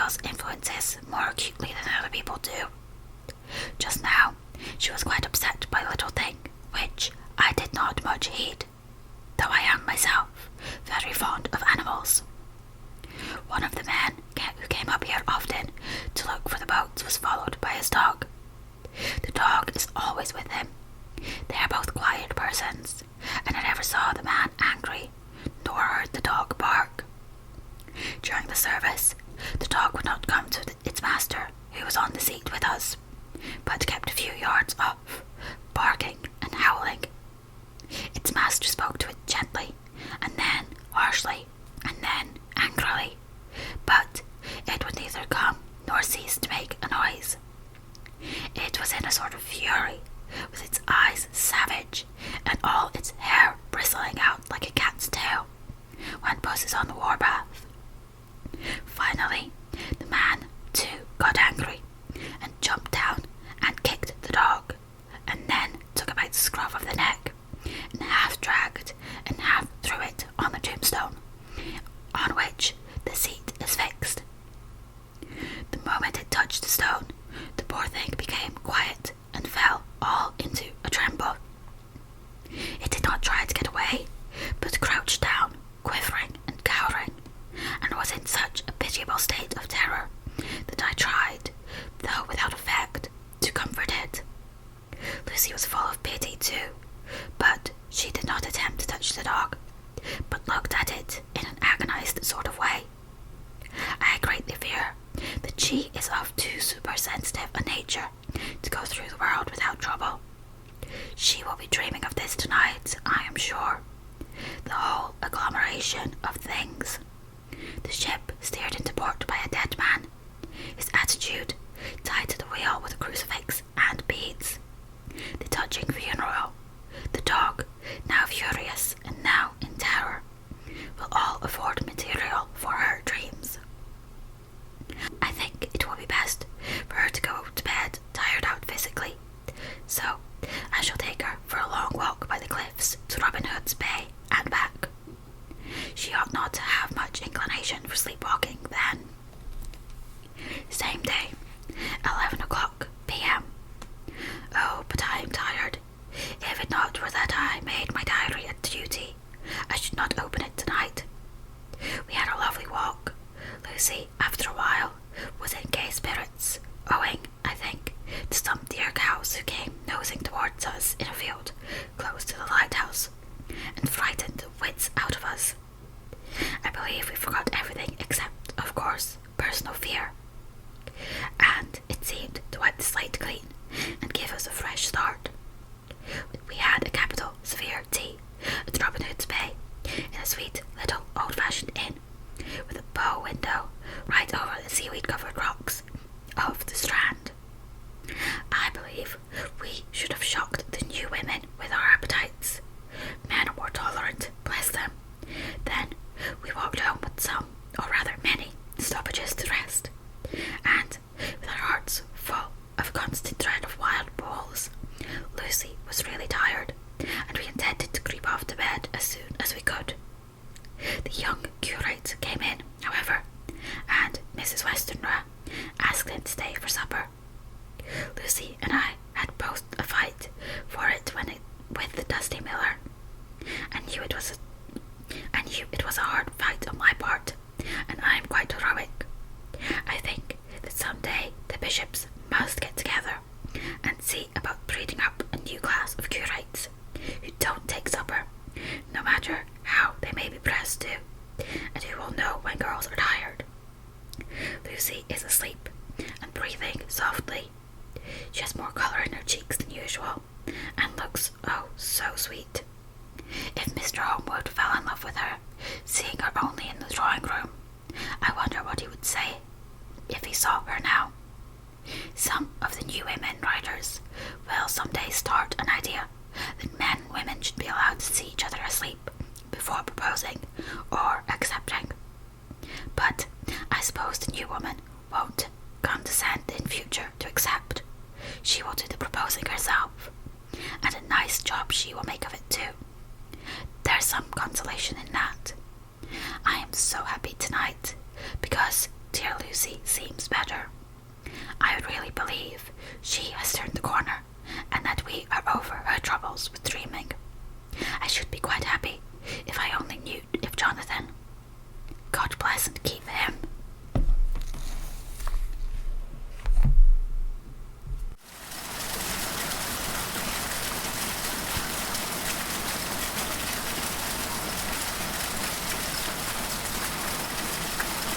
feels influences more acutely than other people do. Just now, she was quite upset by a little thing, which I did not much heed, though I am myself very fond of animals. One of the men who came up here often to look for the boats was followed by his dog. The dog is always with him. They are both quiet persons, and I never saw the man angry, nor heard the dog bark. During the service, the dog would not come to its master, who was on the seat with us, but kept a few yards off, barking and howling. Its master spoke to it gently, and then harshly, and then angrily, but it would neither come nor cease to make a noise. It was in a sort of fury, with its eyes savage, and all its hair bristling out like a cat's tail, when puss is on the warpath. Finally, the man, too, got angry, and jumped down and kicked the dog, and then took it by the scruff of the neck, and half dragged and half threw it on the tombstone, on which the seat is fixed. The moment it touched the stone, the poor thing became quiet and fell all into a tremble. It did not try to get away, but crouched down, quivering and cowering, and was in such a pitiable state of terror that I tried, though without effect, to comfort it. Lucy was full of pity too, but she did not attempt to touch the dog, but looked at it in an agonized sort of way. I greatly fear that she is of too supersensitive a nature to go through the world without trouble. She will be dreaming of this tonight, I am sure. The whole agglomeration of things. The ship steered into port by a dead man, his attitude tied to the wheel with a crucifix and beads. The touching funeral. The dog, now furious and now in terror, will all afford material for her dreams. I think it will be best for her to go to bed tired out physically, so I shall take her for a long walk by the cliffs to Robin Hood's Bay and back. She ought not to have much inclination for sleepwalking then. Same day, 11 p.m. Oh, but I am tired. If it not were that I made my diary a duty, I should not open it tonight. We had a lovely walk. Lucy, after a while, was in gay spirits, owing, I think, to some dear cows who came nosing towards us in a field close to the lighthouse, and frightened the wits out of us. I believe we forgot everything except, of course, personal fear, and it seemed to wipe the slate clean and give us a fresh start. We had a capital severe tea at Robin Hood's Bay, in a sweet little old-fashioned inn, with a bow window right over the seaweed-covered rocks of the Strand. I believe we should have shocked the new women with our appetites. Men are more tolerant, bless them. Then we walked home with some, or rather many, stoppages to rest, and with our hearts full of constant dread of wild bulls. Lucy was really tired, and we intended to creep off to bed as soon as we could. The young curate came in, however, and Mrs. Westenra asked him to stay for supper. Lucy and I had both a fight for it with the dusty miller. I knew it was a hard fight on my part, and I am quite heroic. I think that some day the bishops must get together and see about breeding up a new class of curates who don't take supper, no matter how they may be pressed to, and who will know when girls are tired. Lucy is asleep and breathing softly. She has more colour in her cheeks than usual, and looks, oh, so sweet. If Mr. Homewood fell in love with her, seeing her only in the drawing room, I wonder what he would say if he saw her now. Some of the new women writers will someday start an idea that men and women should be allowed to see each other asleep before proposing or accepting. But I suppose the new woman won't condescend in future to accept. She will do the proposing herself, and a nice job she will make of it too. There's some consolation in that. I am so happy tonight, because dear Lucy seems better. I would really believe she has turned the corner, and that we are over her troubles with dreaming. I should be quite happy if I only knew if Jonathan. God bless and keep